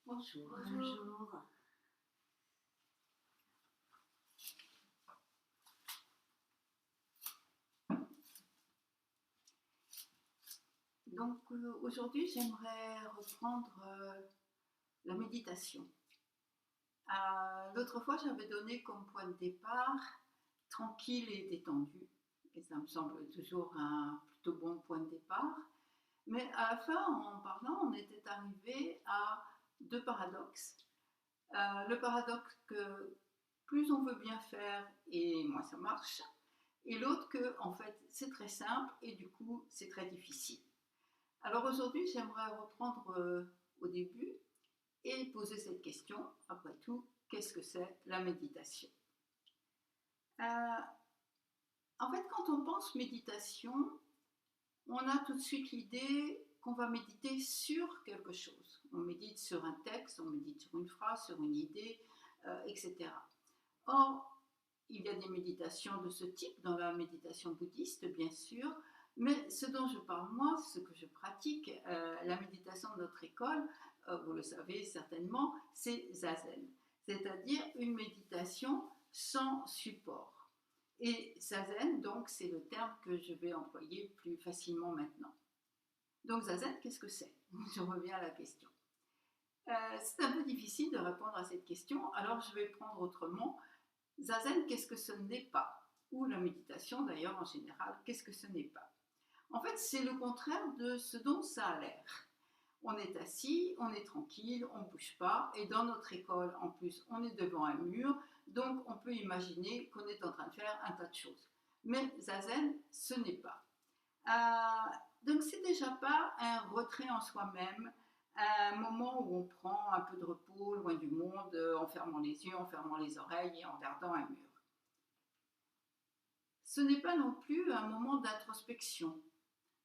Bonjour. Bonjour. Donc aujourd'hui, j'aimerais reprendre la méditation. L'autre fois, j'avais donné comme point de départ tranquille et détendu. Et ça me semble toujours un plutôt bon point de départ. Mais à la fin, en parlant, on était arrivé à deux paradoxes. Le paradoxe que plus on veut bien faire et moins ça marche. Et l'autre que, en fait, c'est très simple et du coup, c'est très difficile. Alors aujourd'hui, j'aimerais reprendre au début et poser cette question. Après tout, qu'est-ce que c'est la méditation? euh, En fait, quand on pense méditation, on a tout de suite l'idée qu'on va méditer sur quelque chose. On médite sur un texte, on médite sur une phrase, sur une idée, etc. Or, il y a des méditations de ce type dans la méditation bouddhiste, bien sûr, mais ce dont je parle moi, ce que je pratique, la méditation de notre école, vous le savez certainement, c'est Zazen, c'est-à-dire une méditation sans support. Et Zazen, donc, c'est le terme que je vais employer plus facilement maintenant. Donc Zazen, qu'est-ce que c'est? Je reviens à la question. C'est un peu difficile de répondre à cette question, alors je vais prendre autrement. Zazen, qu'est-ce que ce n'est pas? Ou la méditation d'ailleurs en général, qu'est-ce que ce n'est pas? En fait, c'est le contraire de ce dont ça a l'air. On est assis, on est tranquille, on ne bouge pas, et dans notre école, en plus, on est devant un mur, donc on peut imaginer qu'on est en train de faire un tas de choses. Mais Zazen, ce n'est pas. Donc c'est déjà pas un retrait en soi-même, un moment où on prend un peu de repos, loin du monde, en fermant les yeux, en fermant les oreilles et en regardant un mur. Ce n'est pas non plus un moment d'introspection.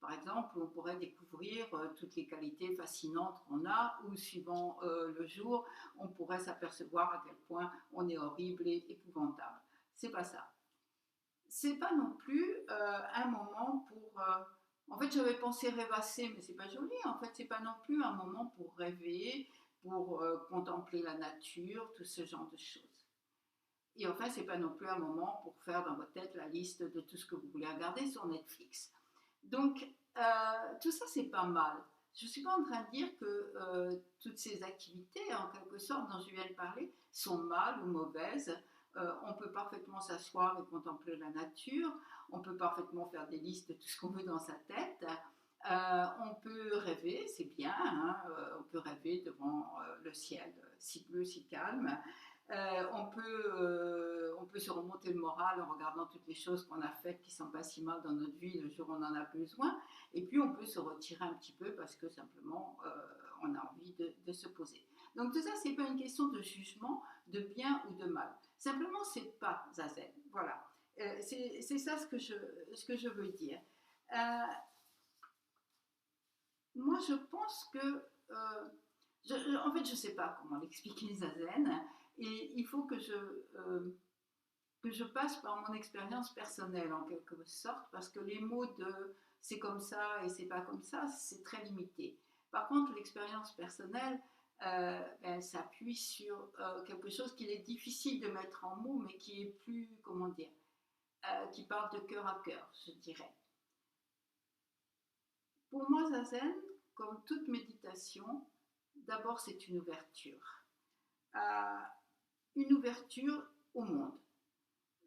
Par exemple, on pourrait découvrir toutes les qualités fascinantes qu'on a, ou suivant le jour, on pourrait s'apercevoir à quel point on est horrible et épouvantable. C'est pas ça. C'est pas non plus un moment pour. En fait, j'avais pensé rêvasser, mais c'est pas joli. En fait, c'est pas non plus un moment pour rêver, pour contempler la nature, tout ce genre de choses. Et enfin, c'est pas non plus un moment pour faire dans votre tête la liste de tout ce que vous voulez regarder sur Netflix. Donc, tout ça, c'est pas mal. Je ne suis pas en train de dire que toutes ces activités, en quelque sorte, dont je viens de parler, sont mal ou mauvaises. On peut parfaitement s'asseoir et contempler la nature. On peut parfaitement faire des listes de tout ce qu'on veut dans sa tête. On peut rêver, c'est bien. Hein, on peut rêver devant le ciel si bleu, si calme. On peut se remonter le moral en regardant toutes les choses qu'on a faites qui ne sont pas si mal dans notre vie le jour où on en a besoin. Et puis on peut se retirer un petit peu parce que simplement on a envie de se poser. Donc tout ça, c'est pas une question de jugement, de bien ou de mal. Simplement, c'est pas Zazen. Voilà. C'est ça ce que je veux dire. Euh, Moi, je pense que en fait, je ne sais pas comment l'expliquer Zazen, et il faut que je passe par mon expérience personnelle en quelque sorte, parce que les mots de c'est comme ça et c'est pas comme ça, c'est très limité. Par contre, l'expérience personnelle, elle s'appuie sur quelque chose qu'il est difficile de mettre en mots, mais qui est plus, comment dire, qui parle de cœur à cœur, je dirais. Pour moi, Zazen, comme toute méditation, d'abord c'est une ouverture. Euh, une ouverture au monde.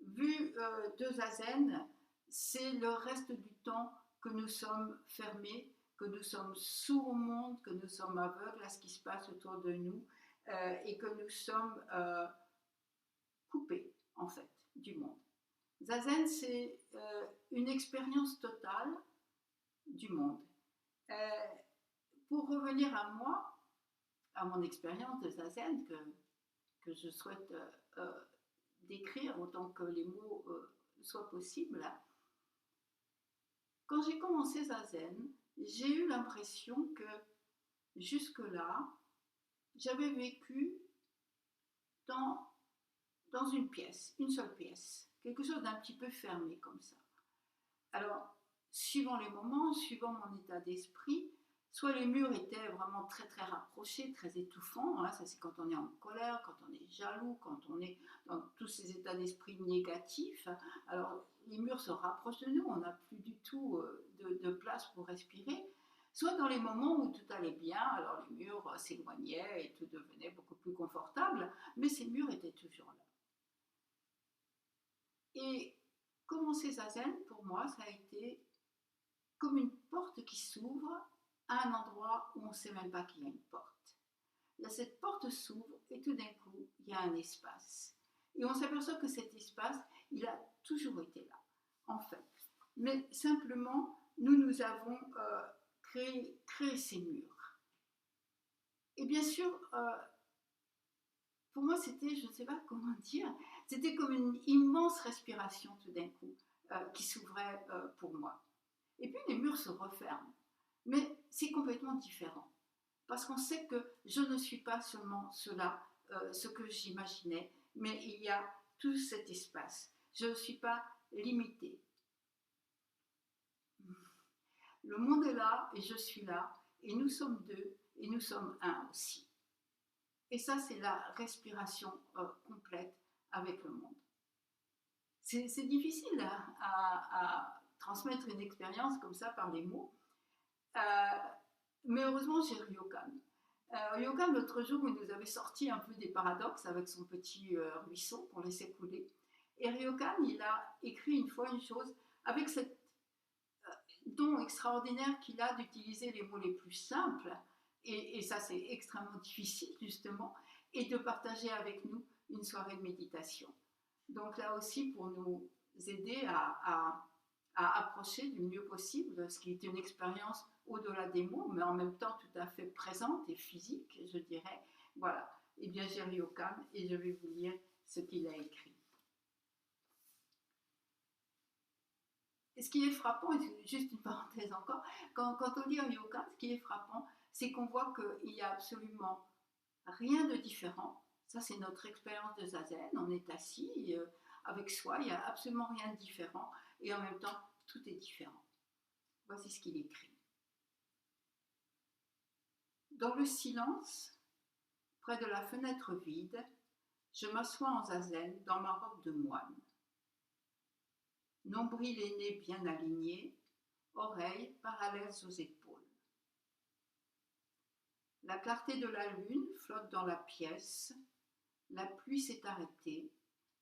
Vu de Zazen, c'est le reste du temps que nous sommes fermés, que nous sommes sourds au monde, que nous sommes aveugles à ce qui se passe autour de nous et que nous sommes coupés, en fait, du monde. Zazen, c'est une expérience totale du monde. Euh, pour revenir à moi, à mon expérience de Zazen, que je souhaite décrire autant que les mots soient possibles. Quand j'ai commencé Zazen, j'ai eu l'impression que jusque-là, j'avais vécu dans, dans une seule pièce, quelque chose d'un petit peu fermé comme ça. Alors, suivant les moments, suivant mon état d'esprit, Soit les murs étaient vraiment très très rapprochés, très étouffants, hein, ça c'est quand on est en colère, quand on est jaloux, quand on est dans tous ces états d'esprit négatifs. Alors les murs se rapprochent de nous, on n'a plus du tout de place pour respirer. Soit dans les moments où tout allait bien, alors les murs s'éloignaient et tout devenait beaucoup plus confortable, mais ces murs étaient toujours là. Et commencer Zazen, pour moi, ça a été comme une porte qui s'ouvre à un endroit où on ne sait même pas qu'il y a une porte. Là, cette porte s'ouvre et tout d'un coup, il y a un espace. Et on s'aperçoit que cet espace, il a toujours été là, en fait. Mais simplement, nous avons créé ces murs. Et bien sûr, pour moi, c'était, je ne sais pas comment dire, c'était comme une immense respiration tout d'un coup qui s'ouvrait pour moi. Et puis les murs se referment. Mais c'est complètement différent. Parce qu'on sait que je ne suis pas seulement cela, ce que j'imaginais, mais il y a tout cet espace. Je ne suis pas limitée. Le monde est là et je suis là, et nous sommes deux et nous sommes un aussi. Et ça, c'est la respiration complète avec le monde. C'est difficile à transmettre une expérience comme ça par les mots. Euh, mais heureusement, j'ai Ryokan. Ryokan, l'autre jour, il nous avait sorti un peu des paradoxes avec son petit ruisseau qu'on laissait couler. Et Ryokan, il a écrit une fois une chose avec cet don extraordinaire qu'il a d'utiliser les mots les plus simples, et ça c'est extrêmement difficile justement, et de partager avec nous une soirée de méditation. Donc là aussi, pour nous aider à approcher du mieux possible ce qui est une expérience au-delà des mots, mais en même temps tout à fait présente et physique, je dirais. Voilà. Eh bien, j'ai Ryokan et je vais vous lire ce qu'il a écrit. Et ce qui est frappant, juste une parenthèse encore, quand on lit Ryokan, ce qui est frappant, c'est qu'on voit qu'il n'y a absolument rien de différent. Ça, c'est notre expérience de Zazen. On est assis avec soi, il n'y a absolument rien de différent. Et en même temps, tout est différent. Voici ce qu'il écrit. Dans le silence, près de la fenêtre vide, je m'assois en Zazen dans ma robe de moine. Nombril et nez bien alignés, oreilles parallèles aux épaules. La clarté de la lune flotte dans la pièce, la pluie s'est arrêtée,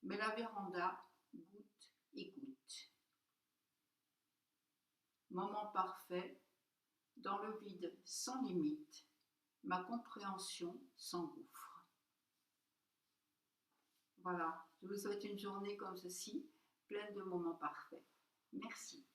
mais la véranda goutte et goutte. Moment parfait, dans le vide sans limite, ma compréhension s'engouffre. Voilà, je vous souhaite une journée comme ceci, pleine de moments parfaits. Merci.